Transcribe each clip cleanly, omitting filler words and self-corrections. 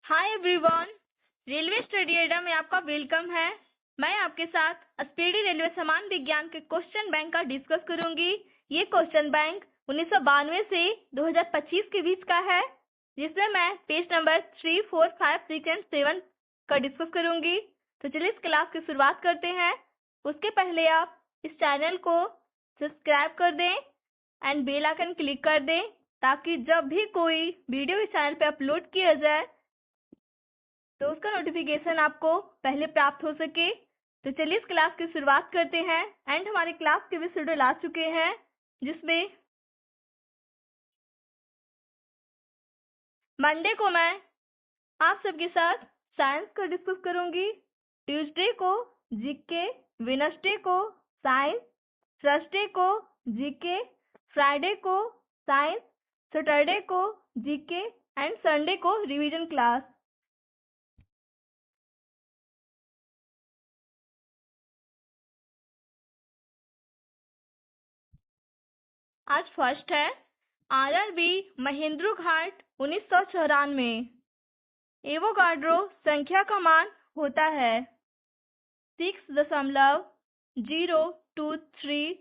Hi everyone, railway study अड्डा में आपका वेलकम है। मैं आपके साथ स्पीडी रेलवे समान विज्ञान के क्वेश्चन बैंक का डिस्कस करूंगी। ये क्वेश्चन बैंक 1992 से 2025 के बीच का है, जिसमें मैं पेज नंबर 3, 4, 5, 6 एंड 7 का डिस्कस करूंगी। तो चलिए इस क्लास की शुरुआत करते हैं। उसके पहले आप इस चैनल को सब्सक्राइब कर दें एंड बेल आइकन क्लिक कर दें, ताकि जब भी कोई वीडियो इस चैनल पे अपलोड किया जाए तो उसका नोटिफिकेशन आपको पहले प्राप्त हो सके। तो चलिए इस क्लास की शुरुआत करते हैं। एंड हमारे क्लास के भी शेड्यूल आ चुके हैं, जिसमें मंडे को मैं आप सबके साथ साइंस का डिस्कस करूंगी, ट्यूसडे को जीके, वेडनेसडे को साइंस, थर्सडे को जीके, फ्राइडे को साइंस, सैटरडे को जीके एंड संडे को रिवीजन क्लास। आज फर्स्ट है आरआरबी महेंद्रू घाट 1994। एवोगाड्रो संख्या का मान होता है 6.023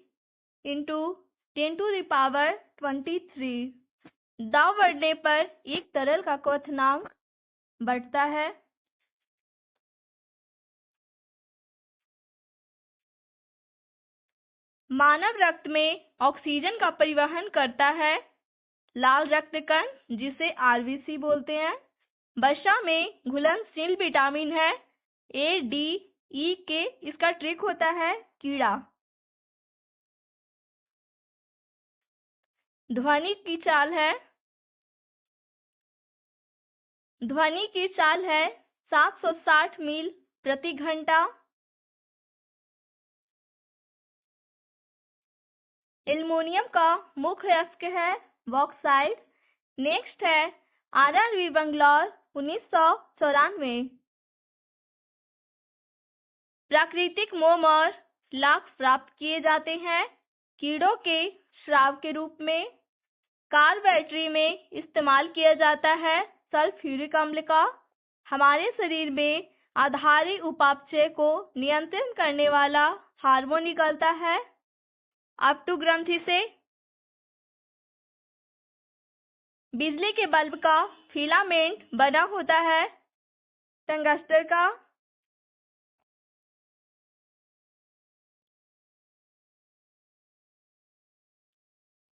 इंटू 10⁻23। दाव बढ़ने पर एक तरल का क्वथनांक बढ़ता है। मानव रक्त में ऑक्सीजन का परिवहन करता है लाल रक्त कण, जिसे आरबीसी बोलते हैं। वसा में घुलनशील विटामिन है ए, डी, ई के। इसका ट्रिक होता है कीड़ा। ध्वनि की चाल है 760 मील प्रति घंटा। एल्युमिनियम का मुख्य अयस्क है बॉक्साइट। नेक्स्ट है आरआरबी बंगलौर 1994। प्राकृतिक मोम और लाख प्राप्त किए जाते हैं कीड़ों के स्राव के रूप में। कार बैटरी में इस्तेमाल किया जाता है सल्फ्यूरिक अम्ल का। हमारे शरीर में आधारी उपापचय को नियंत्रण करने वाला हार्मोन निकलता है अपटू ग्रंथि से। बिजली के बल्ब का फिलामेंट बना होता है टंगस्टर का।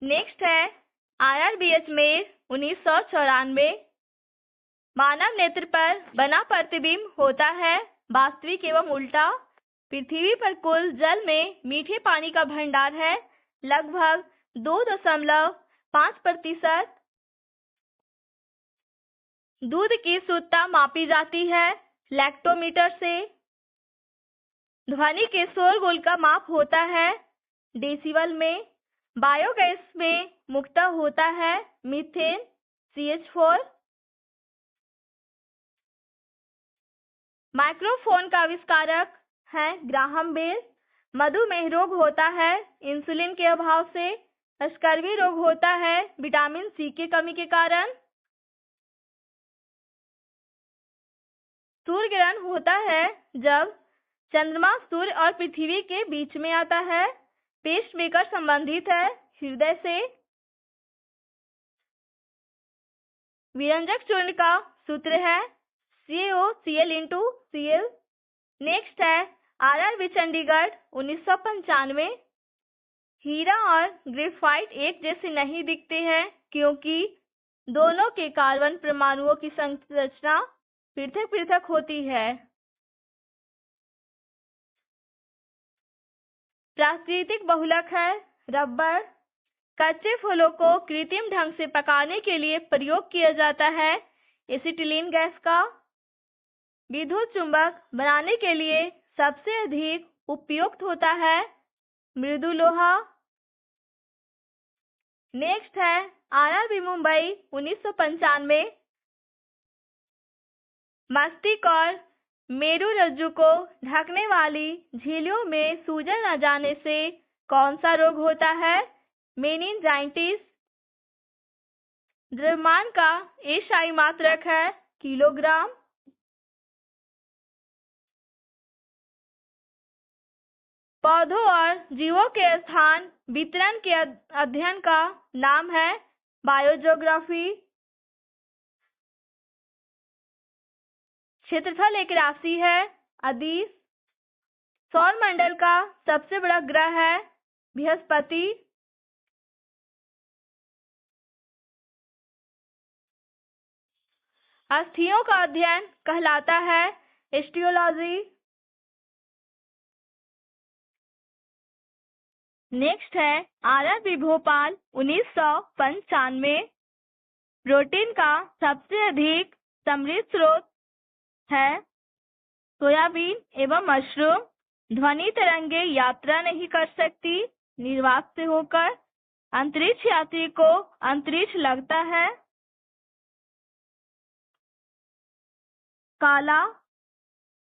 नेक्स्ट है आरआरबीएच में 1994। मानव नेत्र पर बना प्रतिबिंब होता है वास्तविक एवं उल्टा। पृथ्वी पर कुल जल में मीठे पानी का भंडार है लगभग 2.5%। दूध की शुद्धता मापी जाती है लैक्टोमीटर से। ध्वनि के शोरगुल का माप होता है डेसिबल में। बायोगैस में मुक्त होता है मीथेन CH4। माइक्रोफोन का आविष्कारक है ग्राहम बेल। मधुमेह रोग होता है इंसुलिन के अभाव से। स्कर्वी रोग होता है विटामिन सी की कमी के कारण। सूर्य ग्रहण होता है जब चंद्रमा सूर्य और पृथ्वी के बीच में आता है। पेसमेकर संबंधित है हृदय से। विरंजक चूर्ण का सूत्र है CaOCl×Cl। नेक्स्ट है आरआरबी चंडीगढ़ 1995। हीरा और ग्रेफाइट एक जैसे नहीं दिखते हैं क्योंकि दोनों के कार्बन परमाणुओं की संरचना पृथक पृथक होती है। प्राकृतिक बहुलक है रबर। कच्चे फलों को कृत्रिम ढंग से पकाने के लिए प्रयोग किया जाता है एसिटिलीन गैस का। विद्युत चुंबक बनाने के लिए सबसे अधिक उपयुक्त होता है मृदु लोहा। नेक्स्ट है आरआरबी मुंबई 1995। मस्तिष्क और मेरुरज्जु को ढकने वाली झिल्लियों में सूजन न जाने से कौन सा रोग होता है मेनिंजाइटिस। द्रव्यमान का एसआई मात्रक है किलोग्राम। पौधों और जीवों के स्थान वितरण के अध्ययन का नाम है बायोजियोग्राफी। क्षेत्रफल एक राशि है, अदिश। सौर मंडल का सबसे बड़ा ग्रह है बृहस्पति। अस्थियों का अध्ययन कहलाता है हिस्टियोलॉजी। नेक्स्ट है आरआरबी भोपाल 1995। प्रोटीन का सबसे अधिक समृद्ध स्रोत है सोयाबीन एवं मशरूम। ध्वनि तरंगे यात्रा नहीं कर सकती निर्वात से होकर। अंतरिक्ष यात्री को अंतरिक्ष लगता है काला।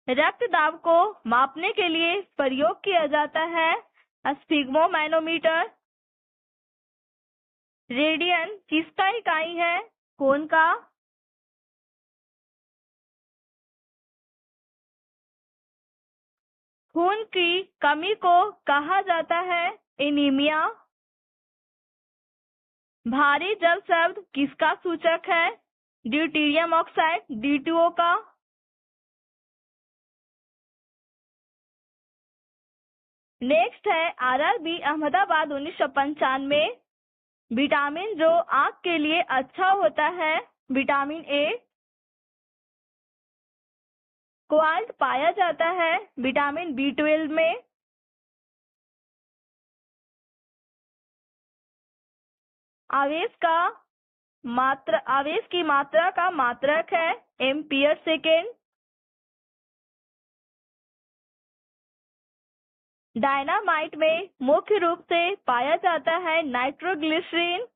रक्तदाब को मापने के लिए प्रयोग किया जाता है स्फिग्मोमैनोमीटर। रेडियन किसका इकाई है? कौन का? खून की कमी को कहा जाता है एनीमिया। भारी जल शब्द किसका सूचक है? ड्यूटेरियम ऑक्साइड D2O का। नेक्स्ट है आरआरबी अहमदाबाद 1995। विटामिन जो आंख के लिए अच्छा होता है विटामिन ए। क्वार्ट पाया जाता है विटामिन B12 में। आवेश की मात्रा का मात्रक है एम्पियर सेकेंड। डायनामाइट में मुख्य रूप से पाया जाता है नाइट्रोग्लिसरीन।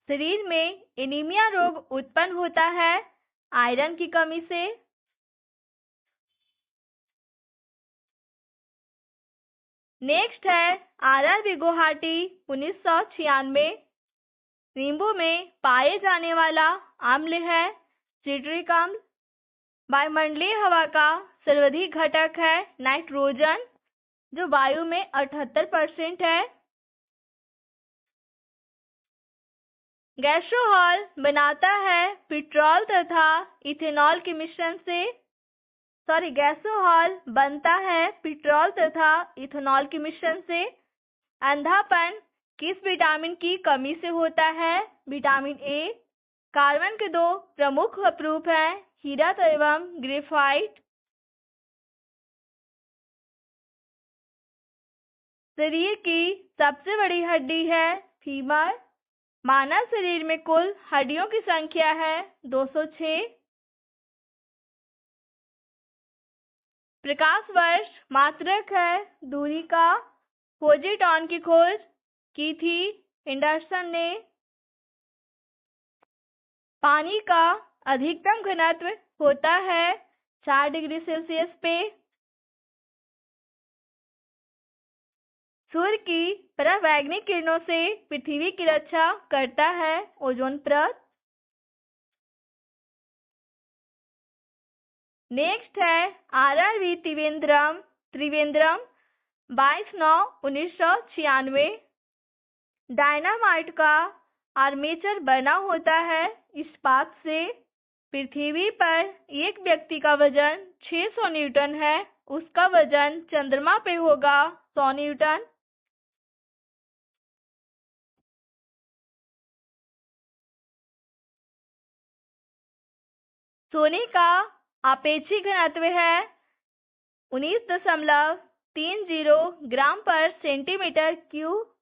शरीर में एनीमिया रोग उत्पन्न होता है आयरन की कमी से। नेक्स्ट है आरआरबी गुवाहाटी 1996। नींबू में पाए जाने वाला अम्ल है सिट्रिक अम्ल। वायुमंडलीय हवा का सर्वाधिक घटक है नाइट्रोजन जो वायु में 78% है। गैसोहॉल बनाता है पेट्रोल तथा इथेनॉल के मिश्रण से। गैसोहॉल बनता है पेट्रोल तथा इथेनॉल के मिश्रण से। अंधापन किस विटामिन की कमी से होता है? Vitamin A. कार्बन के दो प्रमुख अपरूप हैं हीरा एवं ग्रेफाइट। शरीर की सबसे बड़ी हड्डी है फीमर। मानव शरीर में कुल हड्डियों की संख्या है 206। प्रकाश वर्ष मात्रक है दूरी का। फोजिट्रॉन की खोज की थी एंडरसन ने। पानी का अधिकतम घनत्व होता है 4 डिग्री सेल्सियस पे। सूर्य की परावैंगनिक किरणों से पृथ्वी की रक्षा करता है ओजोन परत। नेक्स्ट है आरआरबी त्रिवेंद्रम 22/9/1996। डायनामाइट का आर्मेचर बना होता है इस्पात से। पृथ्वी पर एक व्यक्ति का वजन 600 न्यूटन है उसका वजन चंद्रमा पे होगा 100 न्यूटन। सोने का आपेक्षिक घनत्व है 19.30 ग्राम पर सेंटीमीटर क्यूब।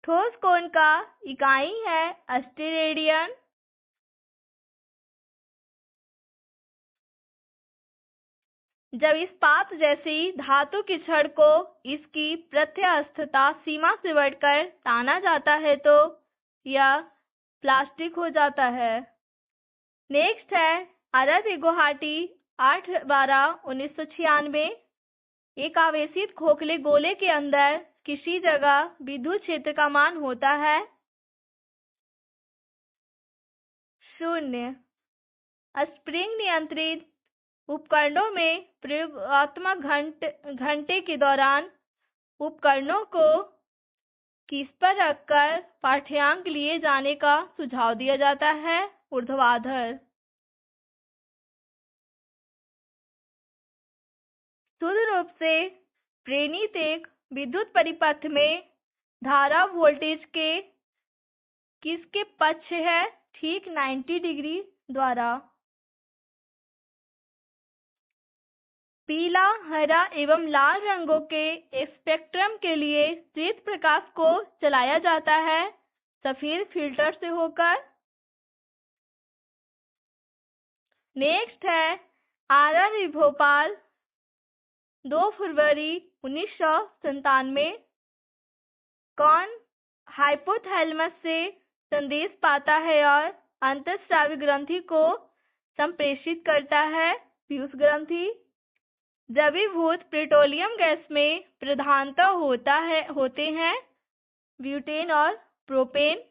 ठोस कोण का इकाई है अस्टेरेडियन। जब इस्पात जैसी धातु की छड़ को इसकी प्रत्यास्थता सीमा से बढ़कर ताना जाता है तो यह प्लास्टिक हो जाता है। नेक्स्ट है आरआरबी गुवाहाटी 8/12/1996। एक आवेशित खोखले गोले के अंदर किसी जगह विद्युत क्षेत्र का मान होता है शून्य। स्प्रिंग नियंत्रित उपकरणों में प्रयोगात्मक घंटे के दौरान उपकरणों को किस पर रखकर पाठ्यांक लिए जाने का सुझाव दिया जाता है? ऊर्ध्वाधर। शुद्ध रूप से प्रेरित एक विद्युत परिपथ में धारा वोल्टेज के किसके पक्ष है? ठीक 90 डिग्री द्वारा। पीला, हरा एवं लाल रंगों के स्पेक्ट्रम के लिए श्वेत प्रकाश को चलाया जाता है सफेद फिल्टर से होकर। नेक्स्ट है RRB भोपाल 2 फरवरी 1997। कौन हाइपोथैलेमस से संदेश पाता है और अंतःस्रावी ग्रंथि को संप्रेषित करता है? पीयूष ग्रंथि। द्रवीभूत पेट्रोलियम गैस में प्रधानतः होते हैं ब्यूटेन और प्रोपेन।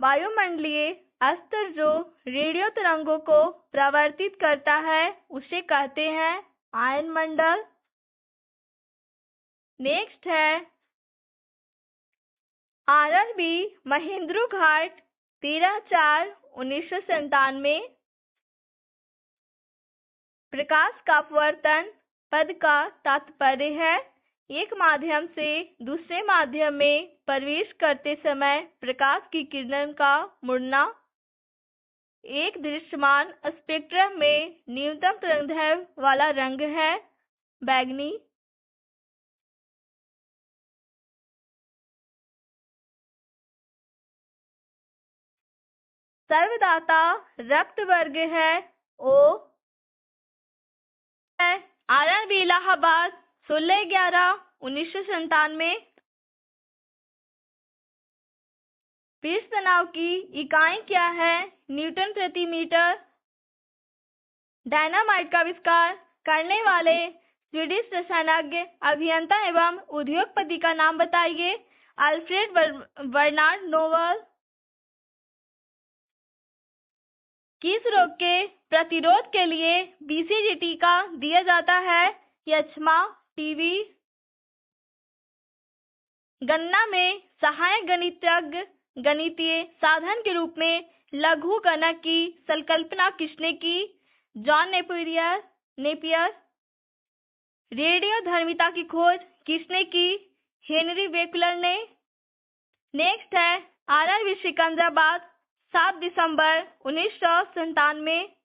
वायुमंडलीय स्तर जो रेडियो तरंगों को प्रवर्तित करता है उसे कहते हैं आयनमंडल। नेक्स्ट है RRB महेंद्रू घाट 13/4/1997। प्रकाश का अपवर्तन पद का तात्पर्य है एक माध्यम से दूसरे माध्यम में प्रवेश करते समय प्रकाश की किरण का मुड़ना। एक दृश्यमान स्पेक्ट्रम में न्यूनतम तरंगदैर्घ्य वाला रंग है बैंगनी। सर्वदाता रक्त वर्ग है O। RRB इलाहाबाद 16/11/1997। पृष्ठ तनाव की इकाई क्या है? न्यूटन प्रति मीटर। डायनामाइट का आविष्कार करने वाले स्वीडिश रसायनज्ञ, अभियंता एवं उद्योगपति का नाम बताइए? Alfred Bernard Nobel. किस रोग के प्रतिरोध के लिए BCG टीका दिया जाता है? यक्ष्मा, टीबी। गणना में सहायक गणितीय साधन के रूप में लघु गणक की संकल्पना किसने की? John Napier. रेडियोधर्मिता की खोज किसने की? हेनरी बेकलर ने। नेक्स्ट है RRB सिकंदराबाद 7 दिसंबर 1997।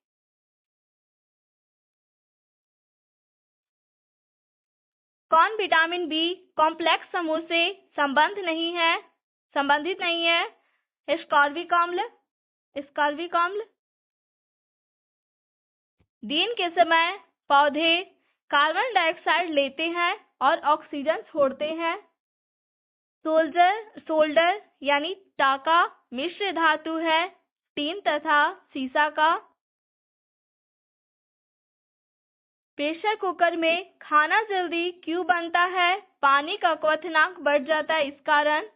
कौन विटामिन बी कॉम्प्लेक्स समूह से संबंधित नहीं है? एस्कॉर्बिक अम्ल। दिन के समय पौधे कार्बन डाइऑक्साइड लेते हैं और ऑक्सीजन छोड़ते हैं। सोल्डर यानी टाका मिश्र धातु है टीन तथा सीसा का। प्रेशर कुकर में खाना जल्दी क्यों बनता है? पानी का क्वथनांक बढ़ जाता है इस कारण।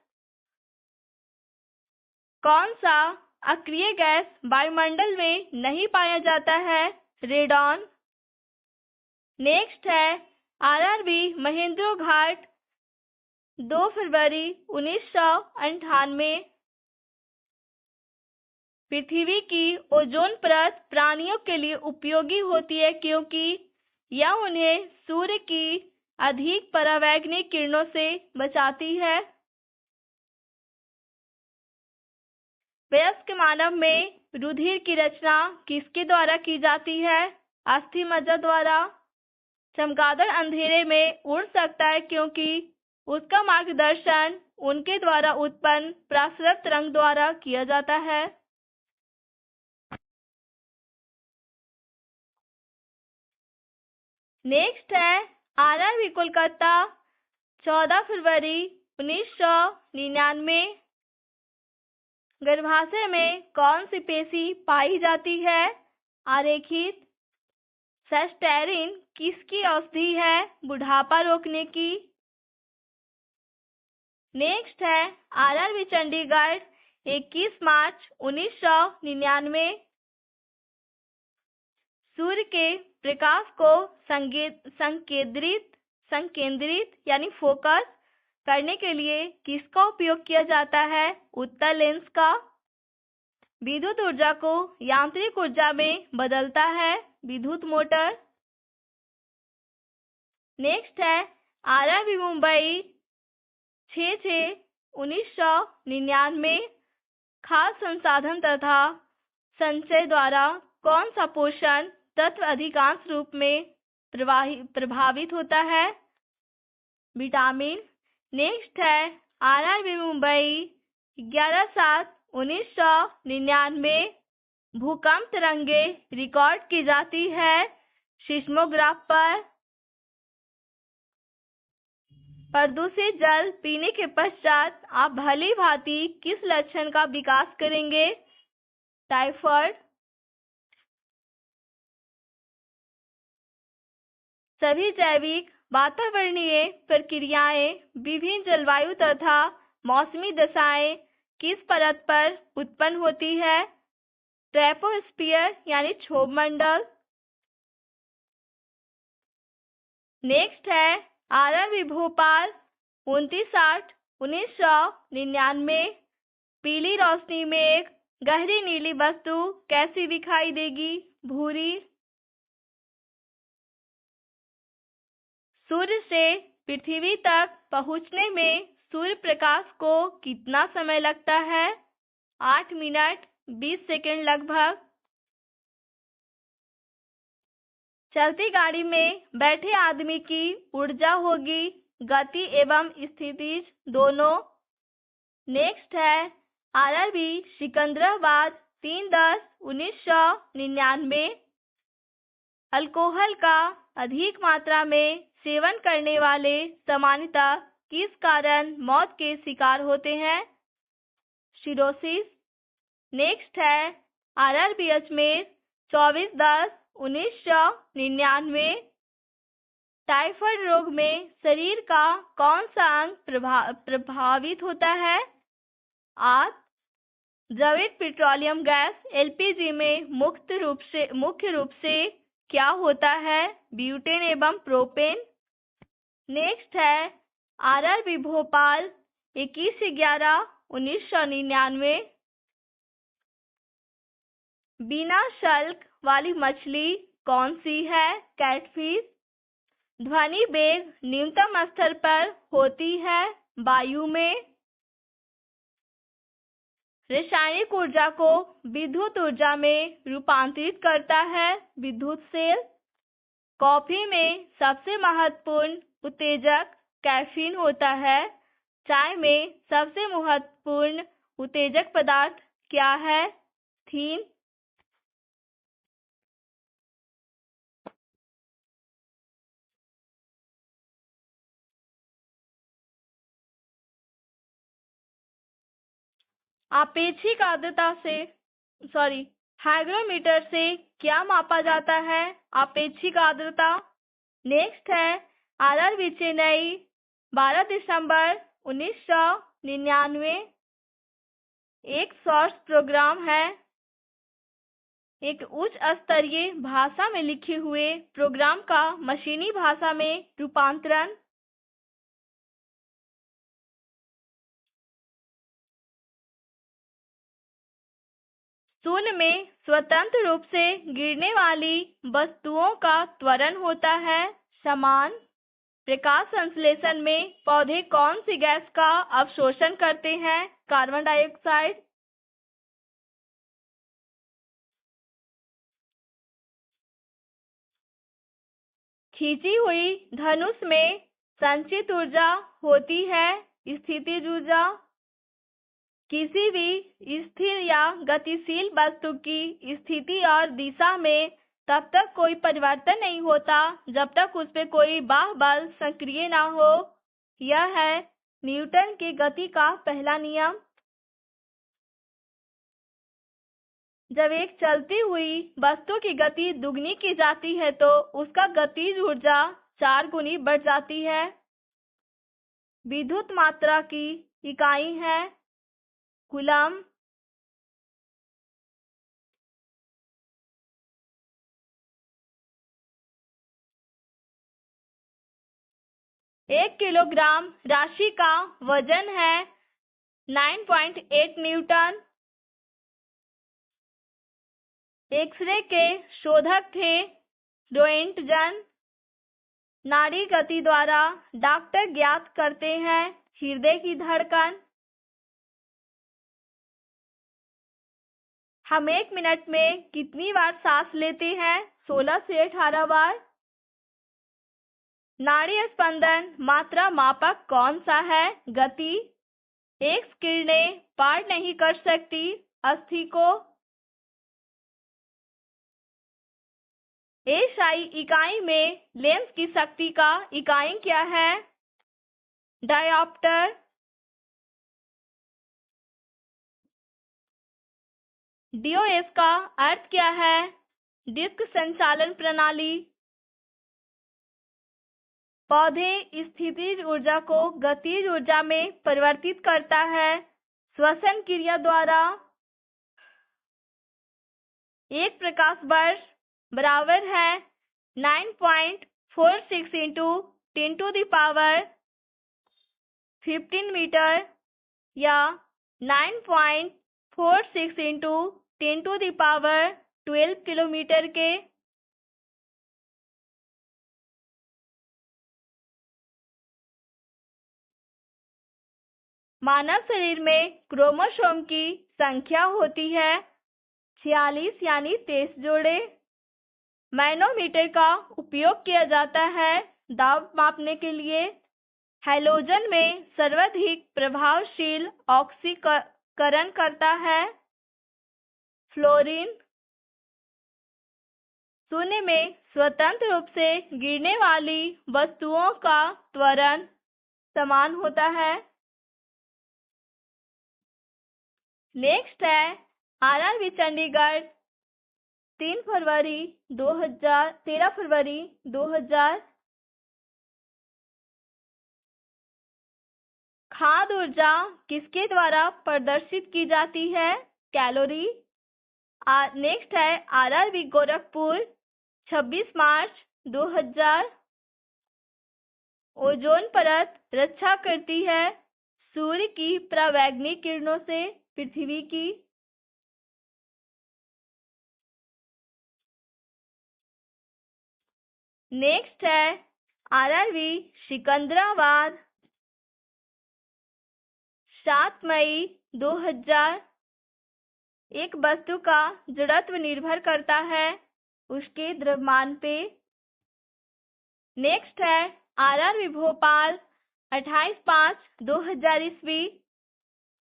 कौन सा अक्रिय गैस वायुमंडल में नहीं पाया जाता है? रेडॉन। नेक्स्ट है RRB महेंद्रू घाट 2 फरवरी 1998। पृथ्वी की ओजोन परत प्राणियों के लिए उपयोगी होती है क्योंकि यह उन्हें सूर्य की अधिक परावैंगनिक किरणों से बचाती है। वयस्क मानव में रुधिर की रचना किसके द्वारा की जाती है? अस्थि मज्जा द्वारा। चमगादड़ अंधेरे में उड़ सकता है क्योंकि उसका मार्गदर्शन उनके द्वारा उत्पन्न प्रसरक तरंग द्वारा किया जाता है। नेक्स्ट है RRB कोलकाता 14 फरवरी 1999। गर्भाशय में कौन सी पेशी पाई जाती है? आरेखित। सेस्टेरिन किसकी औषधि है? बुढ़ापा रोकने की। नेक्स्ट है आरआरबी चंडीगढ़ 21 मार्च 1999 सूर्य के प्रकाश को संकेंद्रित यानी फोकस करने के लिए किसका उपयोग किया जाता है? उत्तल लेंस का। विद्युत ऊर्जा को यांत्रिक ऊर्जा में बदलता है विद्युत मोटर। नेक्स्ट है आरआरबी मुंबई 6/6/1999 खाद्य संसाधन तथा संचय द्वारा कौन सा पोषण तत्व अधिकांश रूप में प्रभावित होता है? विटामिन। नेक्स्ट है आरआरबी मुंबई 11/7/1999 भूकंप तरंगे रिकॉर्ड की जाती है सिस्मोग्राफ पर। प्रदूषित जल पीने के पश्चात आप भली भांति किस लक्षण का विकास करेंगे? टाइफाइड। सभी जैविक वातावरणीय प्रक्रियाएं विभिन्न जलवायु तथा मौसमी दशाएं किस परत पर उत्पन्न होती है? ट्रोपोस्फियर यानी क्षोभ मंडल। नेक्स्ट है आरआरबी भोपाल 29/8/1999 पीली रोशनी में एक गहरी नीली वस्तु कैसी दिखाई देगी? भूरी। सूर्य से पृथ्वी तक पहुंचने में सूर्य प्रकाश को कितना समय लगता है? 8 मिनट 20 सेकंड लगभग। चलती गाड़ी में बैठे आदमी की ऊर्जा होगी गति एवं स्थितिज दोनों। नेक्स्ट है आरआरबी सिकंदराबाद 3/10/1999 अल्कोहल का अधिक मात्रा में सेवन करने वाले सामान्यतः किस कारण मौत के शिकार होते हैं? सिरोसिस। नेक्स्ट है आरआरबी अजमेर 24/10/1999 टाइफाइड रोग में शरीर का कौन सा अंग प्रभावित होता है? आंत। जैविक पेट्रोलियम गैस एलपीजी में मुख्य रूप से क्या होता है? ब्यूटेन एवं प्रोपेन। नेक्स्ट है आरआरबी भोपाल 21/11/1999 बिना शल्क वाली मछली कौन सी है? कैटफिश। ध्वनि वेग न्यूनतम स्तर पर होती है वायु में। रासायनिक ऊर्जा को विद्युत ऊर्जा में रूपांतरित करता है विद्युत सेल। कॉफी में सबसे महत्वपूर्ण उत्तेजक कैफीन होता है। चाय में सबसे महत्वपूर्ण उत्तेजक पदार्थ क्या है? थीन। आपेक्षिक आर्द्रता से हाइग्रोमीटर से क्या मापा जाता है? आपेक्षिक आर्द्रता। नेक्स्ट है आरआरबी चेन्नई 12 दिसंबर 1999 एक शॉर्ट्स प्रोग्राम है एक उच्च स्तरीय भाषा में लिखे हुए प्रोग्राम का मशीनी भाषा में रूपांतरण। शून्य में स्वतंत्र रूप से गिरने वाली वस्तुओं का त्वरण होता है समान। प्रकाश संश्लेषण में पौधे कौन सी गैस का अवशोषण करते हैं? Carbon dioxide. खींची हुई धनुष में संचित ऊर्जा होती है स्थितिज ऊर्जा। किसी भी स्थिर या गतिशील वस्तु की स्थिति और दिशा में तब तक कोई परिवर्तन नहीं होता जब तक उस पर कोई बाह्य बल सक्रिय ना हो। यह है न्यूटन के गति का पहला नियम। जब एक चलती हुई वस्तु की गति दुगनी की जाती है तो उसका गतिज ऊर्जा 4 गुनी बढ़ जाती है। विद्युत मात्रा की इकाई है कूलम। 1 किलोग्राम राशि का वजन है 9.8 न्यूटन। एक्सरे के शोधक थे रोएंटगन। नाड़ी गति द्वारा डॉक्टर ज्ञात करते हैं हृदय की धड़कन। हम 1 मिनट में कितनी बार सांस लेते हैं? 16 से 18 बार। नाड़ी स्पंदन मात्रा मापक कौन सा है? गति। एक्स किरणें पार नहीं कर सकती अस्थि को। एसआई इकाई में लेंस की शक्ति का इकाई क्या है? डायोप्टर। डीओएस का अर्थ क्या है? डिस्क संचालन प्रणाली। पौधे स्थितिज ऊर्जा को गतिज ऊर्जा में परिवर्तित करता है श्वसन क्रिया द्वारा। एक प्रकाश वर्ष बराबर है 9.46 इंटू 10⁻15 मीटर या 9.46 इंटू 10⁻12 किलोमीटर के। मानव शरीर में क्रोमोसोम की संख्या होती है 46 यानी 23 जोड़े। मैनोमीटर का उपयोग किया जाता है दाब मापने के लिए। हैलोजन में सर्वाधिक प्रभावशील ऑक्सीकरण करता है फ्लोरीन। शून्य में स्वतंत्र रूप से गिरने वाली वस्तुओं का त्वरण समान होता है। नेक्स्ट है आरआरबी चंडीगढ़ 13 फरवरी 2000। खाद्य ऊर्जा किसके द्वारा प्रदर्शित की जाती है? कैलोरी। नेक्स्ट है आरआरबी गोरखपुर 26 मार्च 2000। ओजोन परत रक्षा करती है सूर्य की परावैंगनी किरणों से पृथ्वी की। नेक्स्ट है आरआरबी सिकंदराबाद 7 मई 2000। एक वस्तु का जड़त्व निर्भर करता है उसके द्रव्यमान पे। नेक्स्ट है आरआरबी भोपाल 28/5/2000 ईस्वी।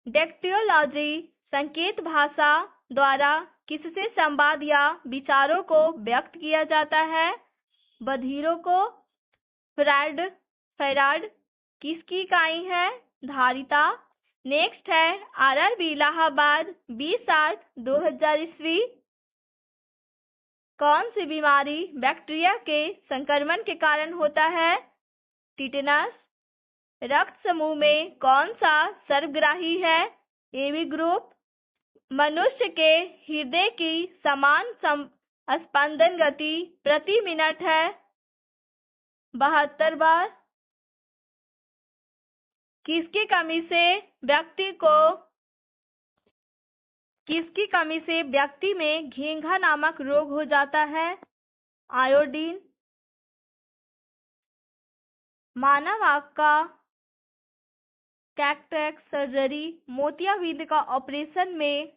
डेक्टियोलॉजी संकेत भाषा द्वारा किससे संवाद या विचारों को व्यक्त किया जाता है? बधिरों को। फैराड किसकी इकाई है? धारिता। नेक्स्ट है आरआरबी इलाहाबाद 20/8/2000 ईस्वी। कौन सी बीमारी बैक्टीरिया के संक्रमण के कारण होता है? टिटेनस। रक्त समूह में कौन सा सर्वग्राही है? AB group. मनुष्य के हृदय की समान स्पंदन गति प्रति मिनट है 72 बार। किसकी कमी से व्यक्ति में घेंघा नामक रोग हो जाता है? आयोडीन। मानव आंख का कैटरेक्ट सर्जरी मोतियाबिंद का ऑपरेशन में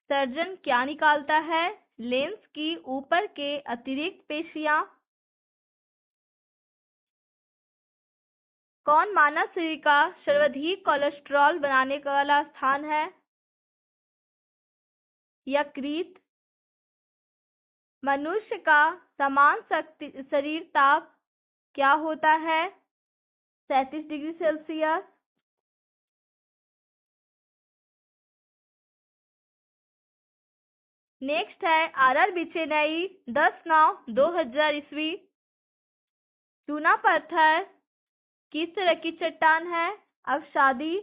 सर्जन क्या निकालता है? लेंस की ऊपर के अतिरिक्त पेशियां। कौन मानव शरीर का सर्वाधिक कोलेस्ट्रॉल बनाने वाला स्थान है? यकृत। मनुष्य का समान शरीर ताप क्या होता है? 37 डिग्री सेल्सियस। नेक्स्ट है आरआरबी चेन्नई 10/9/2000 ईस्वी। चूना पत्थर किस तरह की चट्टान है? अवसादी।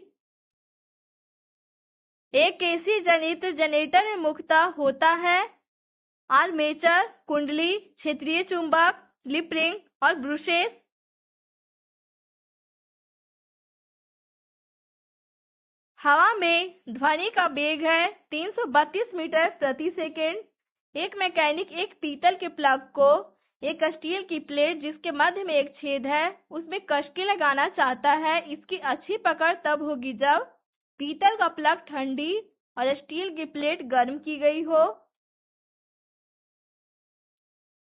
एक एसी जनित जनरेटर में मुख्यतः होता है आर्मेचर, कुंडली, क्षेत्रीय चुंबक, स्लिप रिंग और ब्रूशेस। हवा में ध्वनि का वेग है 332 मीटर प्रति सेकेंड। एक मैकेनिक एक पीतल के प्लग को एक स्टील की प्लेट जिसके मध्य में एक छेद है उसमें कस के लगाना चाहता है। इसकी अच्छी पकड़ तब होगी जब पीतल का प्लग ठंडी और स्टील की प्लेट गर्म की गई हो।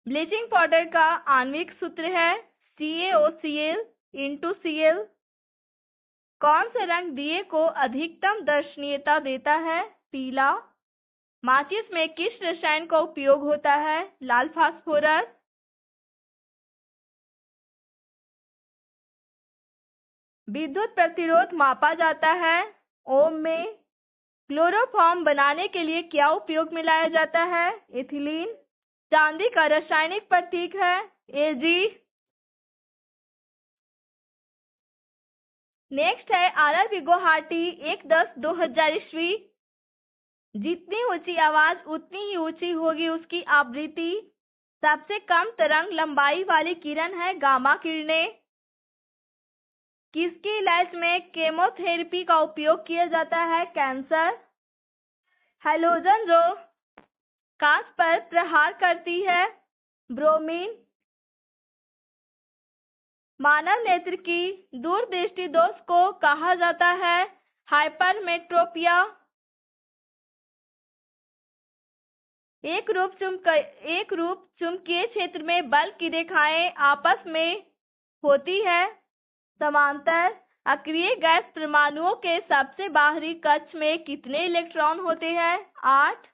ब्लीचिंग पाउडर का आणविक सूत्र है CaOCl × कौन सा रंग दिए को अधिकतम दर्शनीयता देता है? पीला। माचिस में किस रसायन का उपयोग होता है? लाल फास्फोरस। विद्युत प्रतिरोध मापा जाता है ओम में। क्लोरोफॉर्म बनाने के लिए क्या उपयोग में लाया जाता है? एथिलीन। चांदी का रासायनिक प्रतीक है Ag। नेक्स्ट है RRB गुवाहाटी 1/10/2000 ईस्वी। जितनी ऊंची आवाज उतनी ही ऊंची होगी उसकी आवृत्ति। सबसे कम तरंग लंबाई वाली किरण है गामा किरणें। किसके इलाज में केमोथेरेपी का उपयोग किया जाता है? कैंसर। हैलोजन जो कांच पर प्रहार करती है? ब्रोमीन। मानव नेत्र की दूरदृष्टि दोष को कहा जाता है हाइपरमेट्रोपिया। एक रूप चुंबकीय क्षेत्र में बल की रेखाएं आपस में होती है समांतर। अक्रिय गैस परमाणुओं के सबसे बाहरी कक्ष में कितने इलेक्ट्रॉन होते हैं? 8।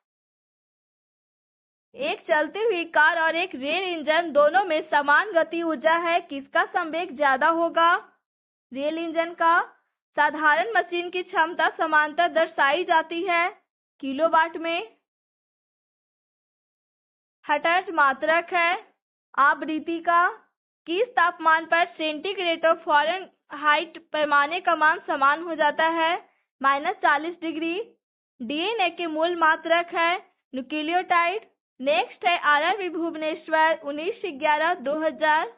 एक चलती हुई कार और एक रेल इंजन दोनों में समान गति ऊर्जा है, किसका संवेग ज्यादा होगा? रेल इंजन का। साधारण मशीन की क्षमता समांतर दर्शाई जाती है किलोवाट में। हर्ट्ज मात्रक है आवृत्ति का। किस तापमान पर सेंटीग्रेड और फ़ारेनहाइट पैमाने का मान समान हो जाता है? -40 डिग्री। डीएनए के मूल मात्रक है न्यूक्लियोटाइड। नेक्स्ट है RRB भुवनेश्वर 19/11/2000।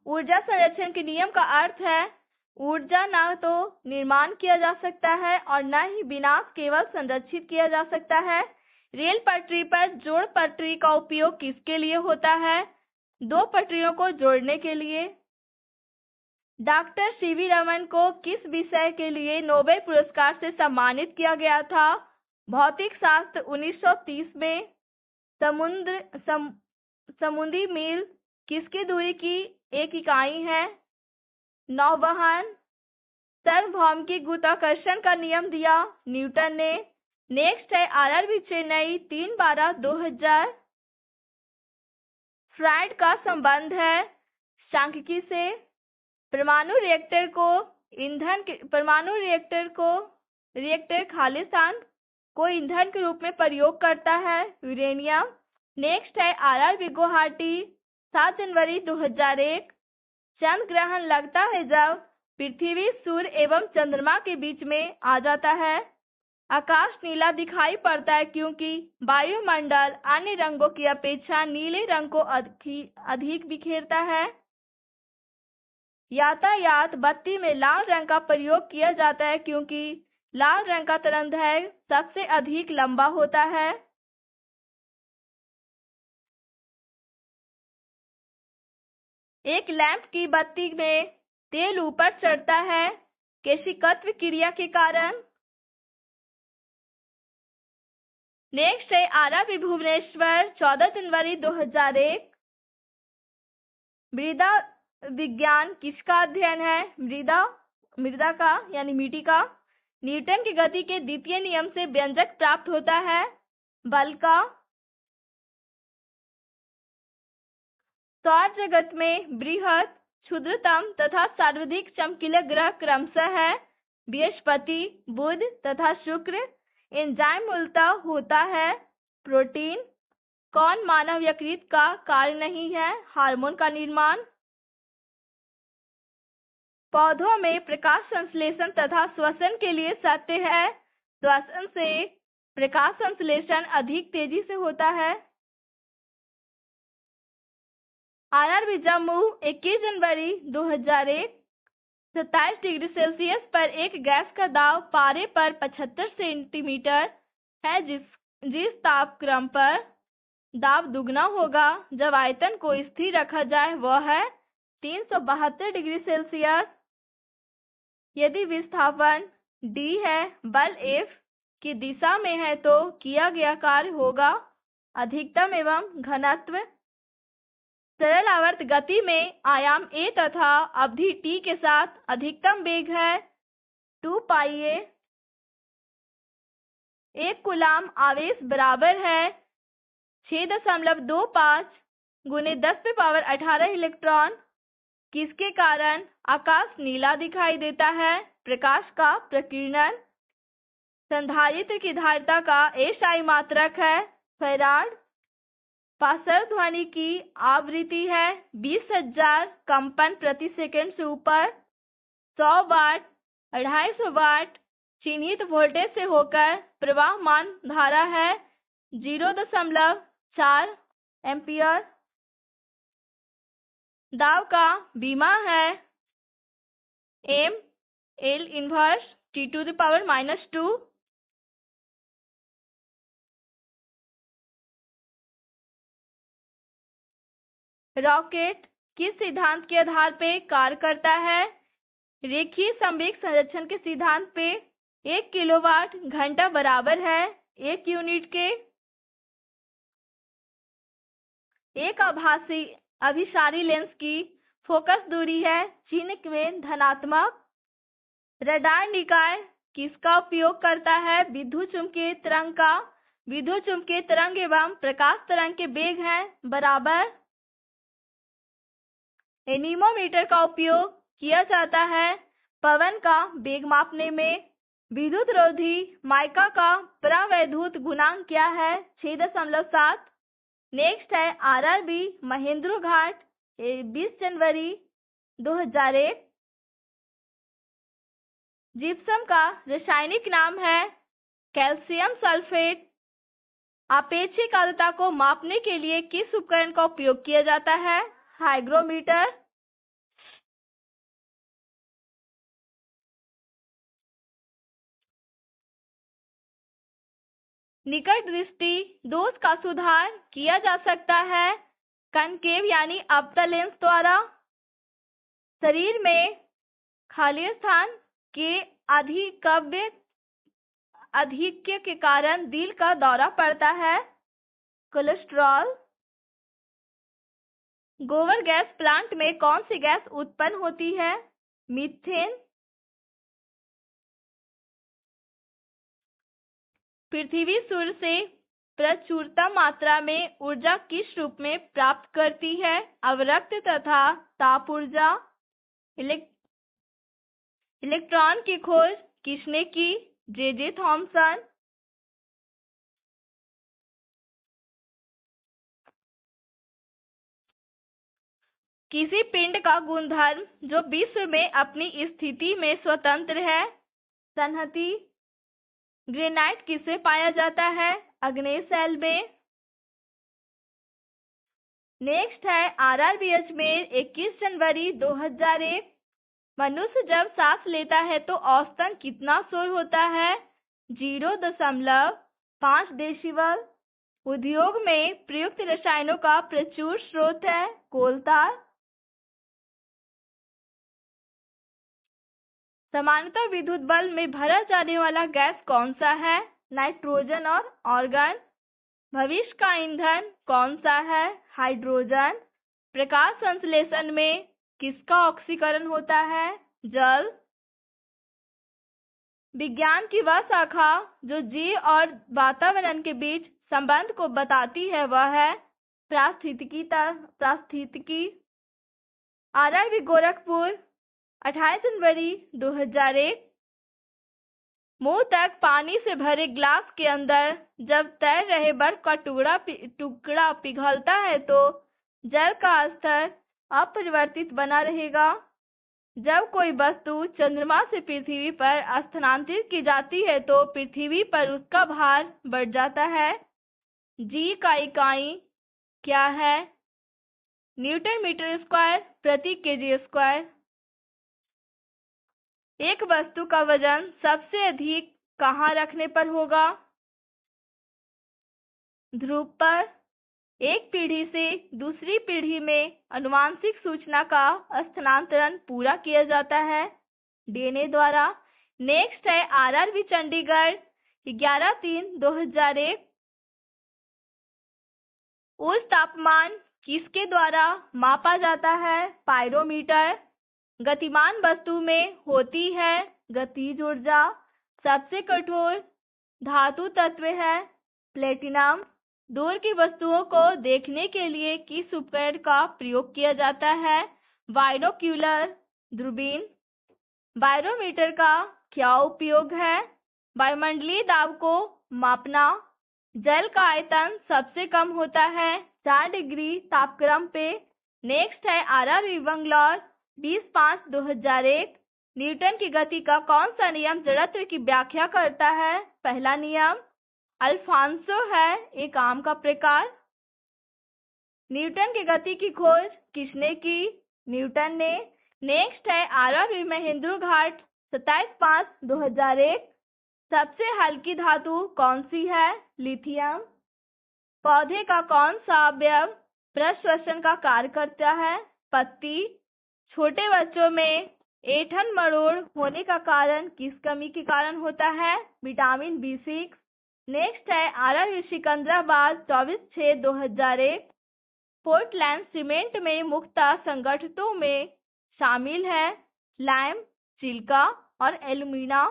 ऊर्जा संरक्षण के नियम का अर्थ है ऊर्जा न तो निर्माण किया जा सकता है और न ही विनाश केवल संरक्षित किया जा सकता है। रेल पटरी पर जोड़ पटरी का उपयोग किसके लिए होता है? दो पटरियों को जोड़ने के लिए। डॉक्टर CV रमन को किस विषय के लिए नोबेल पुरस्कार से सम्मानित किया गया था? भौतिक शास्त्र 1930 में। समुद्री मील किसकी दूरी की एक इकाई है? नौवहन। सार्वभौमिक गुरुत्वाकर्षण का नियम दिया न्यूटन ने। नेक्स्ट है RRB चेन्नई 3/12/2000। फ्राइड का संबंध है सांख्यिकी से। परमाणु रिएक्टर खालिस्तान को ईंधन के रूप में प्रयोग करता है यूरेनियम। नेक्स्ट है RRB गुवाहाटी 7 जनवरी 2001। चंद्र ग्रहण लगता है जब पृथ्वी, सूर्य एवं चंद्रमा के बीच में आ जाता है। आकाश नीला दिखाई पड़ता है क्योंकि वायुमंडल अन्य रंगों की अपेक्षा नीले रंग को अधिक बिखेरता है। यातायात बत्ती में लाल रंग का प्रयोग किया जाता है क्योंकि लाल रंग का तरंगदैर्घ्य सबसे अधिक लंबा होता है। एक लैंप की बत्ती में तेल ऊपर चढ़ता है केशिकत्व क्रिया के कारण। नेक्स्ट है RRB भुवनेश्वर 14 जनवरी 2001। मृदा विज्ञान किसका अध्ययन है? मृदा का यानी मिट्टी का। न्यूटन की गति के द्वितीय नियम से व्यंजक प्राप्त होता है बल का। सौर जगत में बृहद, क्षुद्रतम तथा सर्वाधिक चमकीले ग्रह क्रमशः है बृहस्पति, बुध तथा शुक्र। एंजाइम मूलतः होता है प्रोटीन। कौन मानव यकृत का कार्य नहीं है? हार्मोन का निर्माण। पौधों में प्रकाश संश्लेषण तथा श्वसन के लिए सत्य है। श्वसन से प्रकाश संश्लेषण अधिक तेजी से होता है। आरआरबी जम्मू 21 जनवरी 2001 27 डिग्री सेल्सियस पर एक गैस का दाब पारे पर 75 सेंटीमीटर है, जिस तापक्रम पर दाब दुगना होगा जब आयतन को स्थिर रखा जाए वह है 372 डिग्री सेल्सियस। यदि विस्थापन d है, बल F की दिशा में है तो किया गया कार्य होगा अधिकतम एवं घनत्व। सरल आवर्त गति में आयाम a तथा अवधि t के साथ अधिकतम वेग है 2 पाई a। एक कूलाम आवेश बराबर है 6.25 गुने 10⁻18 इलेक्ट्रॉन। किसके कारण आकाश नीला दिखाई देता है? प्रकाश का प्रकीर्णन। संधारित्र की धारिता का SI मात्रक है फैराड। पासर ध्वनि की आवृत्ति है 20,000 कंपन प्रति सेकंड से ऊपर। 100 वाट 250 वाट चिन्हित वोल्टेज से होकर प्रवाहमान धारा है 0.4 एम्पियर। दाब का बीमा है m L inverse T⁻⁻²। Rocket किस सिद्धांत के आधार पर कार्य करता है? रेखीय संवेग संरक्षण के सिद्धांत पे 1 किलोवाट घंटा बराबर है 1 यूनिट के। एक अभिसारी लेंस की फोकस दूरी है चिन्ह में धनात्मक। रडार निकाय किसका उपयोग करता है? विद्युत चुम्बकीय तरंग का। विद्युत चुम्बकीय तरंग एवं प्रकाश तरंग के वेग हैं बराबर। एनीमोमीटर का उपयोग किया जाता है पवन का वेग मापने में। विद्युत रोधी माइका का परावैद्युत गुणांक क्या है? 6.7। नेक्स्ट है आरआरबी महेंद्र घाट 20 जनवरी 2001। जिप्सम का रासायनिक नाम है कैल्शियम सल्फेट। आपेक्षिक आर्द्रता को मापने के लिए किस उपकरण का उपयोग किया जाता है? हाइग्रोमीटर। निकट दृष्टि दोष का सुधार किया जा सकता है कनकेव यानी अवतल लेंस द्वारा। शरीर में खाली स्थान के अधिक्य के कारण दिल का दौरा पड़ता है कोलेस्ट्रॉल। गोबर गैस प्लांट में कौन सी गैस उत्पन्न होती है? मीथेन। पृथ्वी सूर्य से प्रचुरता मात्रा में ऊर्जा किस रूप में प्राप्त करती है? अवरक्त तथा ताप ऊर्जा। इलेक्ट्रॉन की खोज किसने की? J Thomson. किसी पिंड का गुणधर्म जो विश्व में अपनी स्थिति में स्वतंत्र है? संहति। ग्रेनाइट किससे पाया जाता है? अग्नेय शैल में। नेक्स्ट है आरआरबी अजमेर 21 जनवरी 2001। मनुष्य जब सांस लेता है तो औसतन कितना शोर होता है? 0.5 डेसिबल। उद्योग में प्रयुक्त रसायनों का प्रचुर स्रोत है कोलतार। सामान्यतः विद्युत बल्ब में भरा जाने वाला गैस कौन सा है? नाइट्रोजन और आर्गन। भविष्य का ईंधन कौन सा है? हाइड्रोजन। प्रकाश संश्लेषण में किसका ऑक्सीकरण होता है? जल। विज्ञान की वह शाखा जो जीव और वातावरण के बीच संबंध को बताती है वह है पारिस्थितिकी। आरआरबी गोरखपुर 28 जनवरी 2001। मुंह तक पानी से भरे ग्लास के अंदर जब तैर रहे बर्फ का टुकड़ा पिघलता है तो जल का स्तर अपरिवर्तित बना रहेगा। जब कोई वस्तु चंद्रमा से पृथ्वी पर स्थानांतरित की जाती है तो पृथ्वी पर उसका भार बढ़ जाता है। जी का इकाई क्या है? न्यूटन मीटर स्क्वायर प्रति केजी स्क्वायर। एक वस्तु का वजन सबसे अधिक कहाँ रखने पर होगा? ध्रुव पर। एक पीढ़ी से दूसरी पीढ़ी में आनुवंशिक सूचना का स्थानांतरण पूरा किया जाता है डीएनए द्वारा। नेक्स्ट है आरआरबी चंडीगढ़ 11/3/2001। उस तापमान किसके द्वारा मापा जाता है? पायरोमीटर। गतिमान वस्तु में होती है गतिज ऊर्जा। सबसे कठोर धातु तत्व है प्लेटिनम। दूर की वस्तुओं को देखने के लिए किस उपकरण का प्रयोग किया जाता है? बाइनोक्यूलर दूरबीन। बारोमीटर का क्या उपयोग है? वायुमंडलीय दाब को मापना। जल का आयतन सबसे कम होता है 4 डिग्री तापक्रम पे। नेक्स्ट है आरआरबी बंगलौर 20/5/2001। न्यूटन की गति का कौन सा नियम जड़त्व की व्याख्या करता है? पहला नियम। अल्फांसो है एक आम का प्रकार। न्यूटन की गति की खोज किसने की? न्यूटन ने। नेक्स्ट है आरआरबी महेंद्र घाट 27/5/2001। सबसे हल्की धातु कौन सी है? लिथियम। पौधे का कौन सा अवयव प्रश्वसन का कार्य करता है? पत्ती। छोटे बच्चों में ऐंठन मरोड़ होने का कारण किस कमी के कारण होता है? Vitamin B6। नेक्स्ट है आरआरबी सिकंदराबाद 24/6/2001। पोर्टलैंड सीमेंट में मुख्य संगठनों में शामिल है लाइम, सिलिका और एल्यूमिना।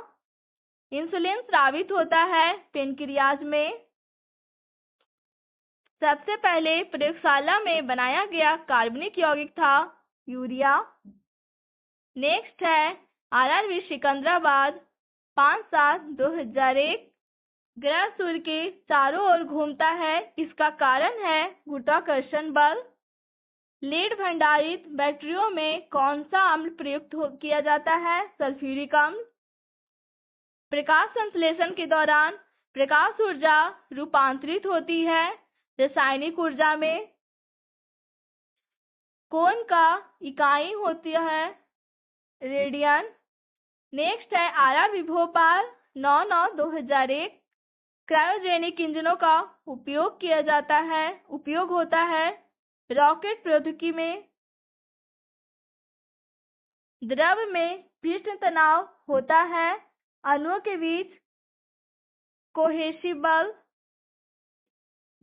इंसुलिन स्रावित होता है पेनक्रियाज में। सबसे पहले प्रयोगशाला में बनाया गया कार्बनिक यौगिक था यूरिया। नेक्स्ट है आरआरबी सिकंदराबाद 5/7/2001। ग्रह सूर्य के चारों ओर घूमता है, इसका कारण है गुरुत्वाकर्षण बल। लीड भंडारित बैटरियों में कौन सा अम्ल प्रयुक्त किया जाता है? सल्फ्यूरिक अम्ल। प्रकाश संश्लेषण के दौरान प्रकाश ऊर्जा रूपांतरित होती है रासायनिक ऊर्जा में। कौन का इकाई होती है? रेडियन। नेक्स्ट है आरआरबी भोपाल 9/9/2001। क्रायोजेनिक इंजनों का उपयोग होता है रॉकेट प्रौद्योगिकी में। द्रव में पृष्ठ तनाव होता है अणुओं के बीच कोहेसिव बल।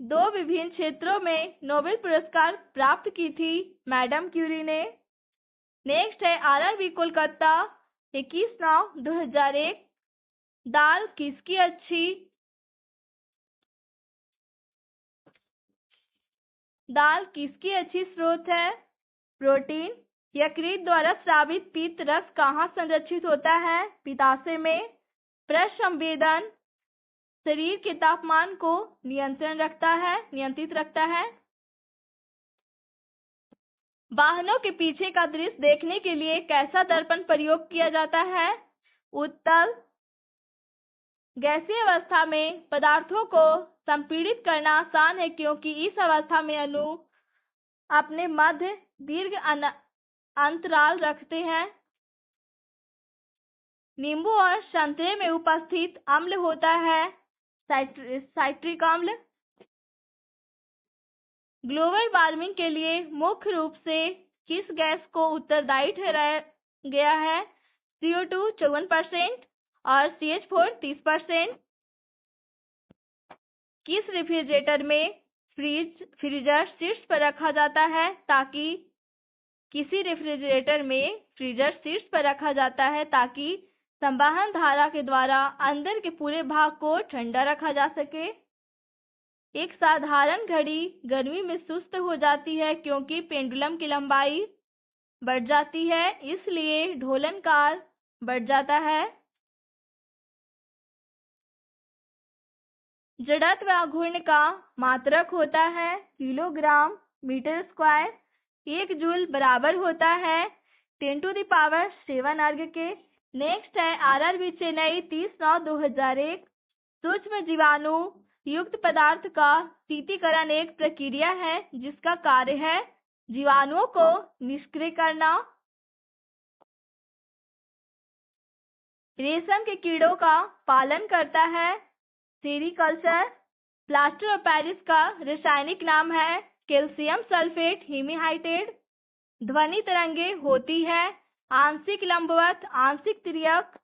2 विभिन्न क्षेत्रों में नोबेल पुरस्कार प्राप्त की थी मैडम क्यूरी ने। नेक्स्ट है आरआरबी कोलकाता 21/9/2001। दाल किसकी अच्छी स्रोत है? प्रोटीन। यकृत द्वारा स्रावित पित्त रस कहाँ संरक्षित होता है? पित्ताशय में। प्रश्न संवेदन शरीर के तापमान को नियंत्रित रखता है। वाहनों के पीछे का दृश्य देखने के लिए कैसा दर्पण प्रयोग किया जाता है? उत्तल। गैसीय अवस्था में पदार्थों को संपीड़ित करना आसान है क्योंकि इस अवस्था में अणु अपने मध्य दीर्घ अंतराल रखते हैं। नींबू और संतरे में उपस्थित अम्ल होता है साइट्रिक अम्ल। ग्लोबल वार्मिंग के लिए मुख्य रूप से किस गैस को उत्तरदायी ठहराया गया है? CO2 54% और CH4 30%। किस रेफ्रिजरेटर में फ्रीजर शीर्ष पर रखा जाता है ताकि संवहन धारा के द्वारा अंदर के पूरे भाग को ठंडा रखा जा सके। एक साधारण घड़ी गर्मी में सुस्त हो जाती है क्योंकि पेंडुलम की लंबाई बढ़ जाती है, इसलिए दोलनकाल बढ़ जाता है। जड़त्व आघूर्ण का मात्रक होता है किलोग्राम मीटर स्क्वायर। 1 जूल बराबर होता है 10⁻7 अर्ग के। नेक्स्ट है आरआरबी चेन्नई 30/9/2001। सूक्ष्म जीवाणु युक्त पदार्थ का शीतीकरण एक प्रक्रिया है जिसका कार्य है जीवाणुओं को निष्क्रिय करना। रेशम के कीड़ों का पालन करता है सेरीकल्चर। प्लास्टर ऑफ पेरिस का रासायनिक नाम है कैल्शियम सल्फेट हीमीहाइटेट। ध्वनि तरंगे होती है आंशिक लंबवत आंशिक तिर्यक।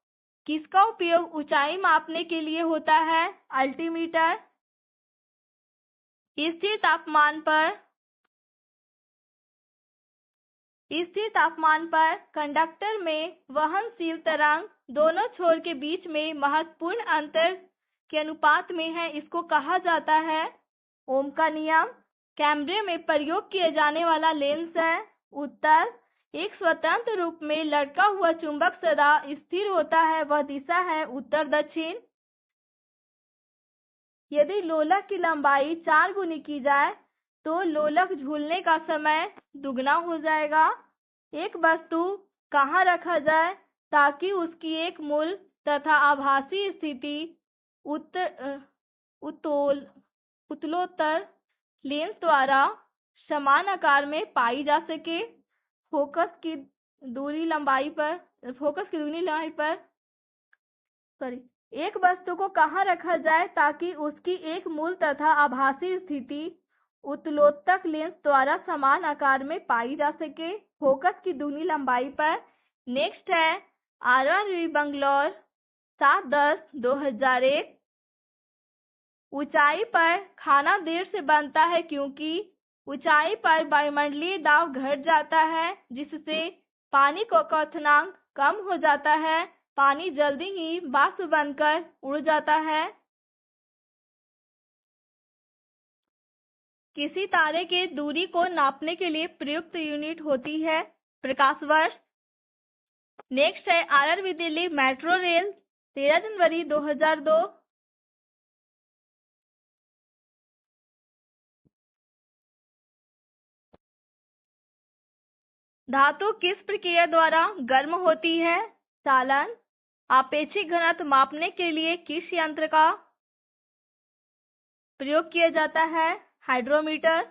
किसका उपयोग ऊंचाई मापने के लिए होता है अल्टीमीटर। स्थिर तापमान पर कंडक्टर में वहनशील तरंग दोनों छोर के बीच में महत्वपूर्ण अंतर के अनुपात में है, इसको कहा जाता है ओम का नियम। कैमरे में प्रयोग किए जाने वाला लेंस है उत्तर। एक स्वतंत्र रूप में लटका हुआ चुंबक सदा स्थिर होता है, वह दिशा है उत्तर दक्षिण। यदि लोलक की लंबाई 4 गुनी की जाए तो लोलक झूलने का समय दुगना हो जाएगा। एक वस्तु कहाँ रखा जाए ताकि उसकी एक मूल तथा आभासी स्थिति उत्तलोत्तर लेंस द्वारा समान आकार में पाई जा सके। फोकस की दुगनी लंबाई पर एक वस्तु को कहाँ रखा जाए ताकि उसकी एक मूल तथा आभासी स्थिति उत्तलोत्तर लेंस द्वारा समान आकार में पाई जा सके। फोकस की दुगनी लंबाई पर। नेक्स्ट है आरआरबी बंगलौर 7/10/2001। ऊंचाई पर खाना देर से बनता है क्योंकि ऊंचाई पर वायुमंडलीय दाब घट जाता है जिससे पानी का क्वथनांक कम हो जाता है। पानी जल्दी ही वाष्प बनकर उड़ जाता है। किसी तारे के दूरी को नापने के लिए प्रयुक्त यूनिट होती है प्रकाश वर्ष। नेक्स्ट है आरआरबी दिल्ली मेट्रो रेल 13 जनवरी 2002। धातु किस प्रक्रिया द्वारा गर्म होती है चालन। आपेक्षिक घनत्व मापने के लिए किस यंत्र का प्रयोग किया जाता है हाइड्रोमीटर।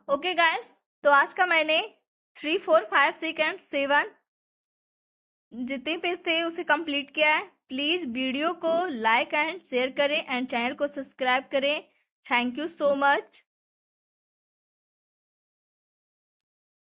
ओके गाइस, तो आज का मैंने 3, 4, 5, 6 एंड 7 जितने पेज थे उसे कंप्लीट किया है। प्लीज वीडियो को लाइक एंड शेयर करें एंड चैनल को सब्सक्राइब करें। Thank you so much.